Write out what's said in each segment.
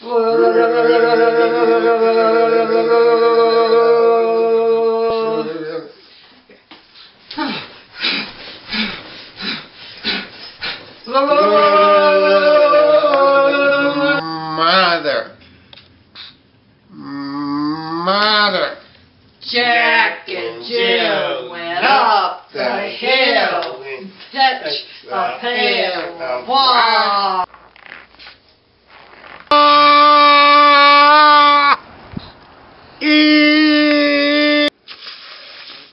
Mother. Jack and Jill went up the hill and fetched a pail of water.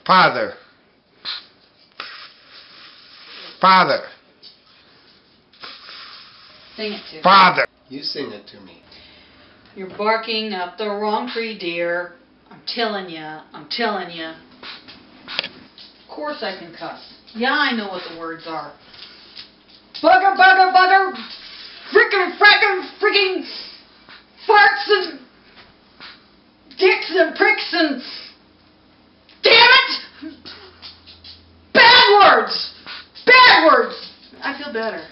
Father. Father. Sing it to me. Father. You sing it to me. You're barking up the wrong tree, dear. I'm telling ya. I'm telling ya. Of course I can cuss. Yeah, I know what the words are. Bugger, bugger, bugger. Frickin' frackin' freaking farts and dicks and pricks and... Damn it! Bad words! Bad words! I feel better.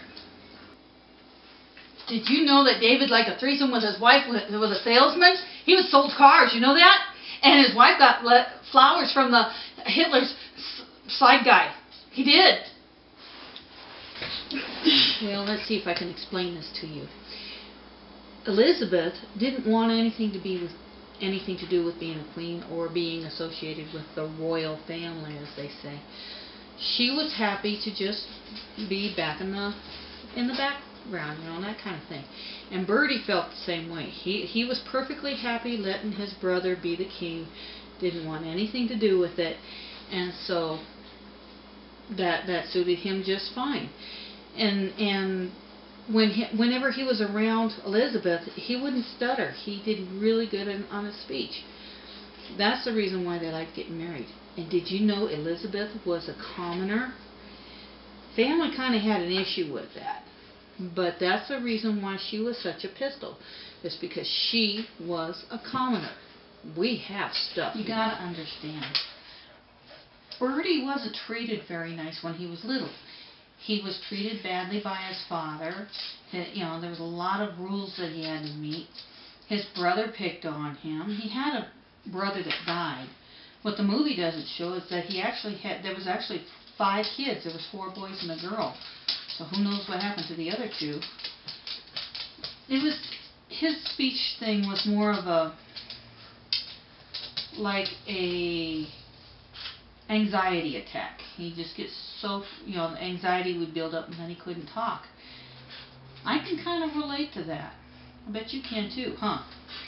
Did you know that David liked a threesome with his wife who was a salesman? He was sold cars, you know that? And his wife got flowers from the Hitler's side guy. He did. Well, let's see if I can explain this to you. Elizabeth didn't want anything to do with being a queen or being associated with the royal family, as they say. She was happy to just be back in the background, you know, that kind of thing. And Berdie felt the same way. He was perfectly happy letting his brother be the king. Didn't want anything to do with it, and so that suited him just fine. And whenever he was around Elizabeth, he wouldn't stutter. He did really good on his speech. That's the reason why they liked getting married. And did you know Elizabeth was a commoner? Family kind of had an issue with that. But that's the reason why she was such a pistol. It's because she was a commoner. We have stuff. You gotta understand. Berdie wasn't treated very nice when he was little. He was treated badly by his father. You know, there was a lot of rules that he had to meet. His brother picked on him. He had a brother that died. What the movie doesn't show is that there was actually 5 kids. There was 4 boys and a girl. So who knows what happened to the other 2. His speech thing was more of a anxiety attack. He just gets so, you know, the anxiety would build up and then he couldn't talk. I can kind of relate to that. I bet you can too, huh?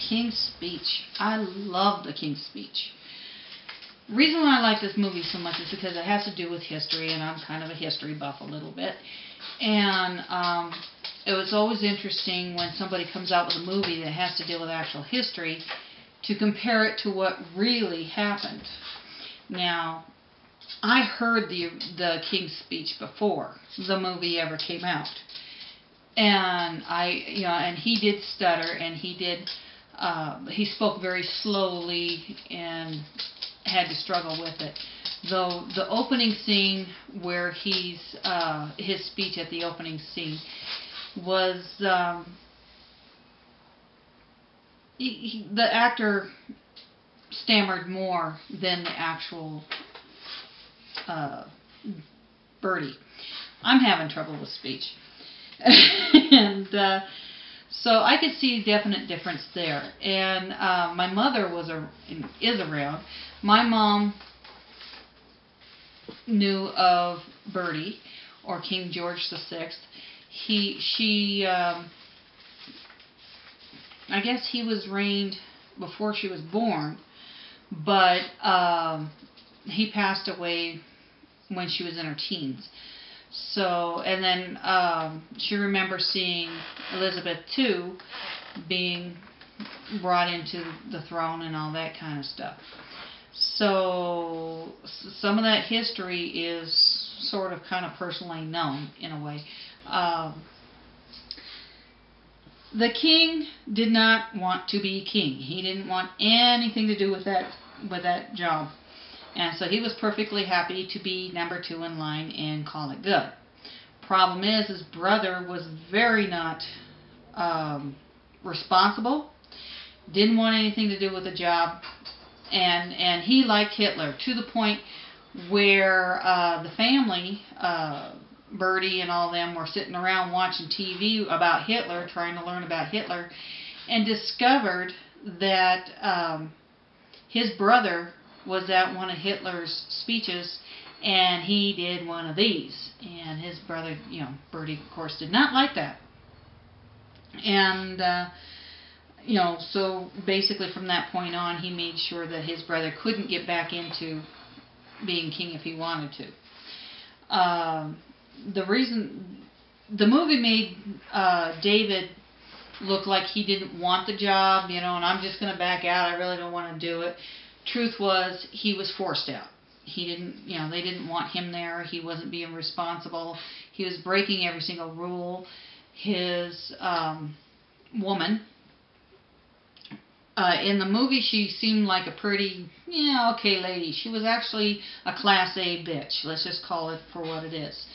King's Speech. I love the King's Speech. The reason why I like this movie so much is because it has to do with history, and I'm kind of a history buff a little bit. And it was always interesting when somebody comes out with a movie that has to deal with actual history to compare it to what really happened. Now, I heard the King's Speech before the movie ever came out, and and he did stutter, and he spoke very slowly and had to struggle with it. Though the opening scene where his speech at the opening scene was the actor stammered more than the actual Berdie. I'm having trouble with speech. And so I could see a definite difference there. And my mother is around. My mom knew of Berdie, or King George VI. I guess he was reigned before she was born, but he passed away when she was in her teens. So, and then she remembers seeing Elizabeth II being brought into the throne and all that kind of stuff. So, some of that history is sort of kind of personally known in a way. The king did not want to be king. He didn't want anything to do with that job. And so he was perfectly happy to be number 2 in line and call it good. Problem is, his brother was very not responsible, didn't want anything to do with the job, and he liked Hitler to the point where the family, Berdie and all them, were sitting around watching TV about Hitler, trying to learn about Hitler, and discovered that his brother was at one of Hitler's speeches, and he did one of these. And his brother, Berdie, of course, did not like that. And, so basically from that point on, he made sure that his brother couldn't get back into being king if he wanted to. The movie made David look like he didn't want the job, and I'm just going to back out. I really don't want to do it. Truth was, he was forced out. He didn't, they didn't want him there. He wasn't being responsible. He was breaking every single rule. His woman, in the movie, she seemed like a pretty, okay lady. She was actually a Class A bitch. Let's just call it for what it is.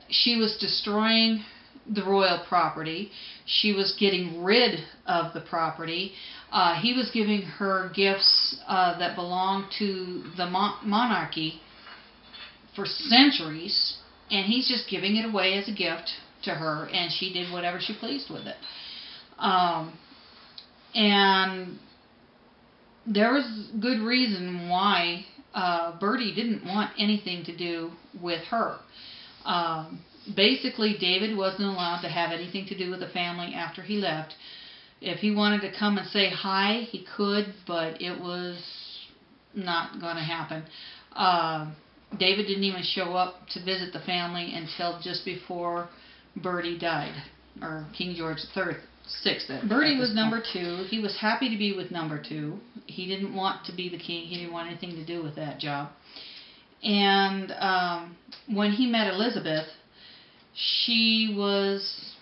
She was destroying the royal property. She was getting rid of the property. He was giving her gifts that belonged to the monarchy for centuries, and he's just giving it away as a gift to her, and she did whatever she pleased with it. And there was good reason why Berdie didn't want anything to do with her. Basically, David wasn't allowed to have anything to do with the family after he left. If he wanted to come and say hi, he could, but it was not going to happen. David didn't even show up to visit the family until just before Berdie died, or King George III. Berdie was number 2. He was happy to be with number 2. He didn't want to be the king. He didn't want anything to do with that job. And when he met Elizabeth, she was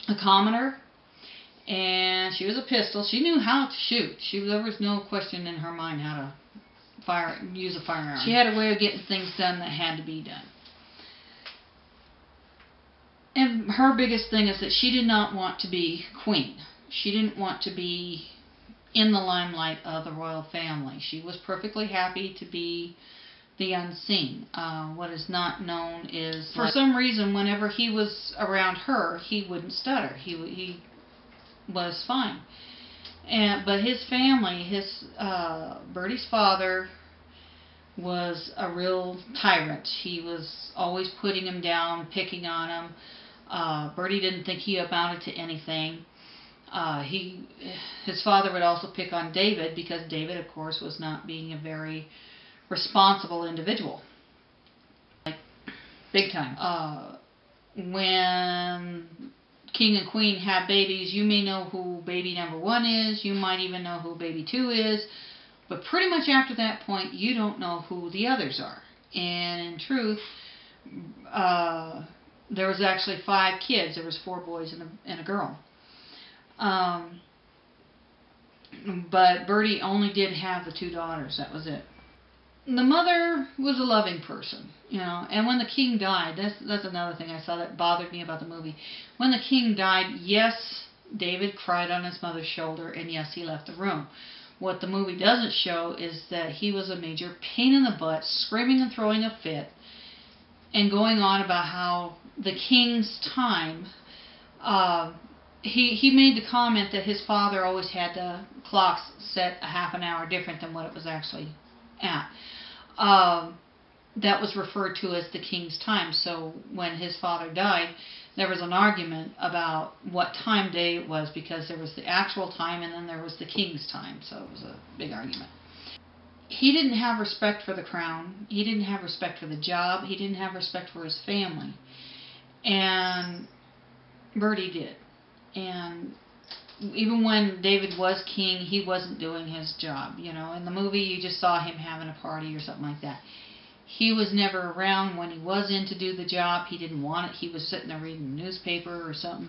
a commoner, and she was a pistol. She knew how to shoot. There was no question in her mind how to use a firearm. She had a way of getting things done that had to be done. And her biggest thing is that she did not want to be queen. She didn't want to be in the limelight of the royal family. She was perfectly happy to be the unseen. What is not known is, for some reason, whenever he was around her, he wouldn't stutter. He was fine. But his family, Berdie's father, was a real tyrant. He was always putting him down, picking on him. Berdie didn't think he amounted to anything. His father would also pick on David, because David, of course, was not being a very responsible individual. Like, big time. When King and Queen have babies, you may know who baby number 1 is. You might even know who baby 2 is. But pretty much after that point, you don't know who the others are. And in truth, there was actually 5 kids. There was 4 boys and a girl. But Berdie only did have the 2 daughters. That was it. The mother was a loving person, and when the king died, that's another thing I saw that bothered me about the movie. When the king died, yes, David cried on his mother's shoulder, and yes, he left the room. What the movie doesn't show is that he was a major pain in the butt, screaming and throwing a fit, and going on about how the king's time, he made the comment that his father always had the clocks set a half an hour different than what it was actually at. That was referred to as the king's time. So when his father died, there was an argument about what time day it was, because there was the actual time and then there was the king's time. So it was a big argument. He didn't have respect for the crown. He didn't have respect for the job. He didn't have respect for his family. And Berdie did. And even when David was king, he wasn't doing his job. In the movie, you just saw him having a party or something like that. He was never around when he was in to do the job. He didn't want it. He was sitting there reading the newspaper or something.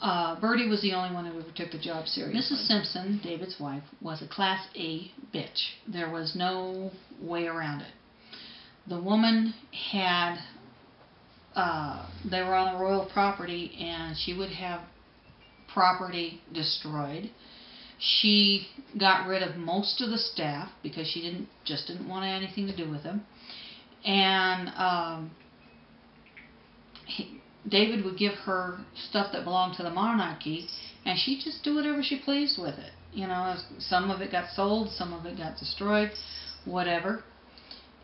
Berdie was the only one who ever took the job seriously. Mrs. Simpson, David's wife, was a Class A bitch. There was no way around it. The woman had they were on the royal property, and she would have property destroyed. She got rid of most of the staff because she didn't want anything to do with them. And David would give her stuff that belonged to the monarchy, and she'd just do whatever she pleased with it. You know, some of it got sold, some of it got destroyed, whatever.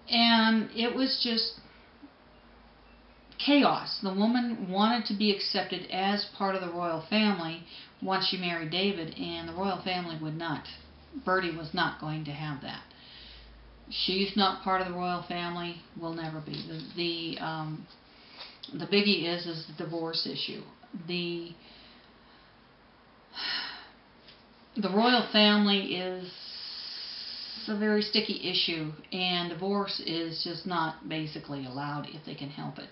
And it was just chaos. The woman wanted to be accepted as part of the royal family once she married David, and the royal family would not. Berdie was not going to have that. She's not part of the royal family, will never be. The biggie is the divorce issue. The royal family is a very sticky issue, and divorce is just not basically allowed if they can help it.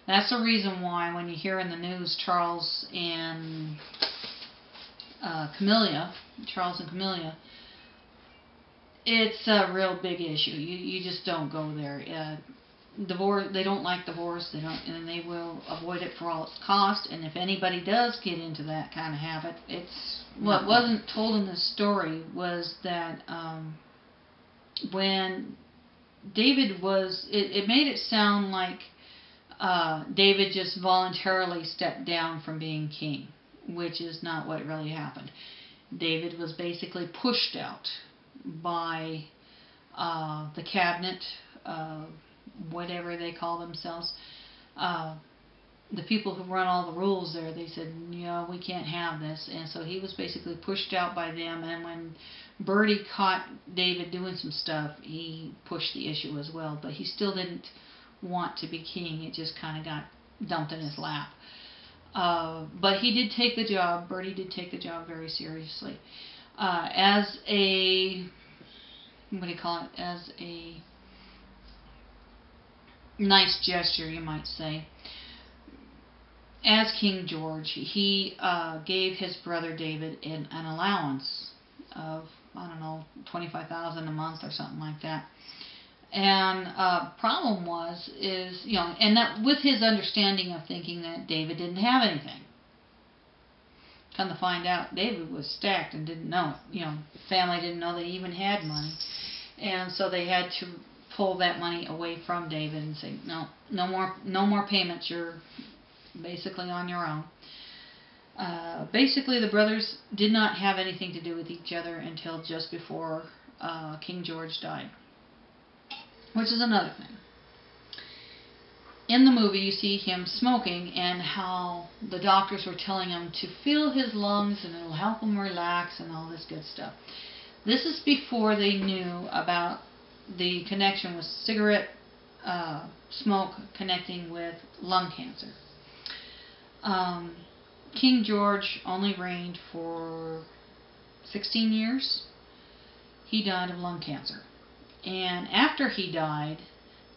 That's the reason why when you hear in the news Charles and Camilla, it's a real big issue. You just don't go there. Divorce, they don't like divorce. They don't, and they will avoid it for all its cost. And if anybody does get into that kind of habit, it's what wasn't told in this story was that when David was, it made it sound like David just voluntarily stepped down from being king, which is not what really happened. David was basically pushed out by the cabinet, whatever they call themselves. The people who run all the rules there, they said, no, we can't have this. And so he was basically pushed out by them. And when Berdie caught David doing some stuff, he pushed the issue as well. But he still didn't want to be king. It just kind of got dumped in his lap. But he did take the job. Berdie did take the job very seriously. As a, what do you call it, as a nice gesture, you might say. As King George, he gave his brother David an allowance of, I don't know, $25,000 a month or something like that. And problem is, you know, and that with his understanding of thinking that David didn't have anything. Come to find out, David was stacked and didn't know it. You know, family didn't know they even had money, and so they had to pull that money away from David and say, no more payments. You're basically on your own. Basically, the brothers did not have anything to do with each other until just before King George died, which is another thing. In the movie, you see him smoking and how the doctors were telling him to fill his lungs and it'll help him relax and all this good stuff. This is before they knew about the connection with cigarette smoke connecting with lung cancer. King George only reigned for 16 years. He died of lung cancer. And after he died,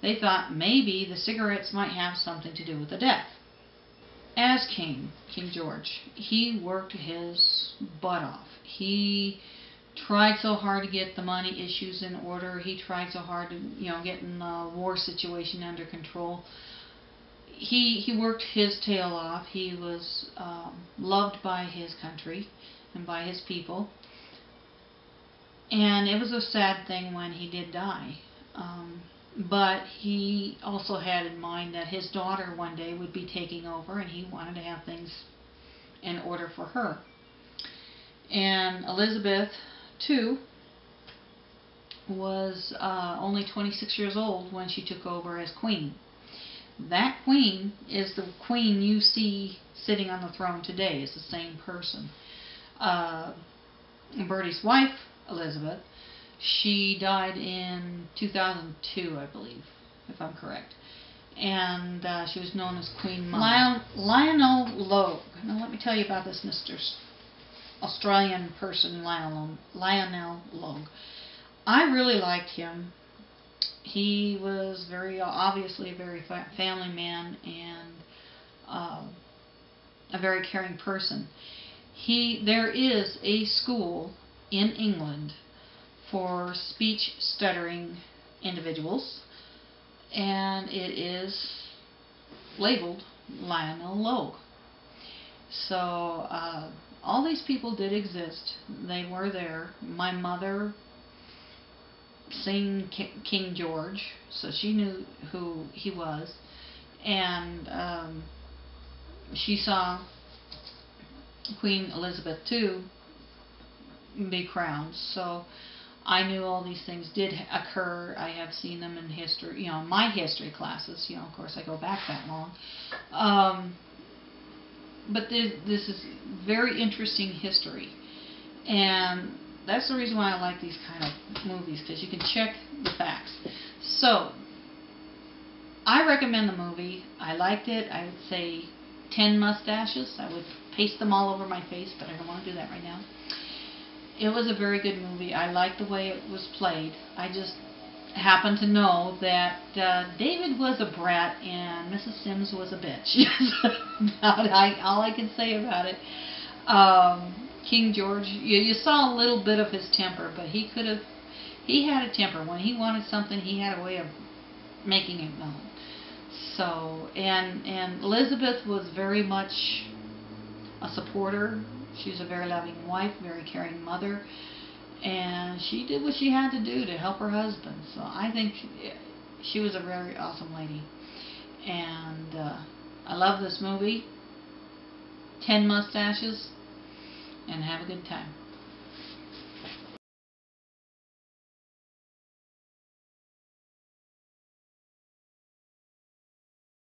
they thought maybe the cigarettes might have something to do with the death. As King George, he worked his butt off. He tried so hard to get the money issues in order. He tried so hard to, getting the war situation under control. He worked his tail off. He was loved by his country and by his people. And it was a sad thing when he did die. But he also had in mind that his daughter one day would be taking over, and he wanted to have things in order for her. And Elizabeth, too, was only 26 years old when she took over as queen. That queen is the queen you see sitting on the throne today. It's the same person. Berdie's wife, Elizabeth, she died in 2002, I believe, if I'm correct. And she was known as Queen Mum. Lionel Logue. Now let me tell you about this Mr. Australian person, Lionel Logue. I really liked him. He was obviously a very family man and a very caring person. There is a school in England for speech stuttering individuals, and it is labeled Lionel Logue. So all these people did exist. They were there. My mother seen King George, so she knew who he was, and she saw Queen Elizabeth II be crowned. So I knew all these things did occur. I have seen them in history, my history classes. Of course, I go back that long. But this is very interesting history, and that's the reason why I like these kind of movies, because you can check the facts. So I recommend the movie. I liked it. I would say 10 mustaches. I would paste them all over my face, but I don't want to do that right now. It was a very good movie. I liked the way it was played. I just happen to know that David was a brat and Mrs. Sims was a bitch. All I can say about it. King George, you saw a little bit of his temper, but he had a temper. When he wanted something, he had a way of making it known. So, and Elizabeth was very much a supporter. She was a very loving wife, very caring mother. And she did what she had to do to help her husband. So I think she was a very awesome lady. And I love this movie. 10 mustaches. And have a good time.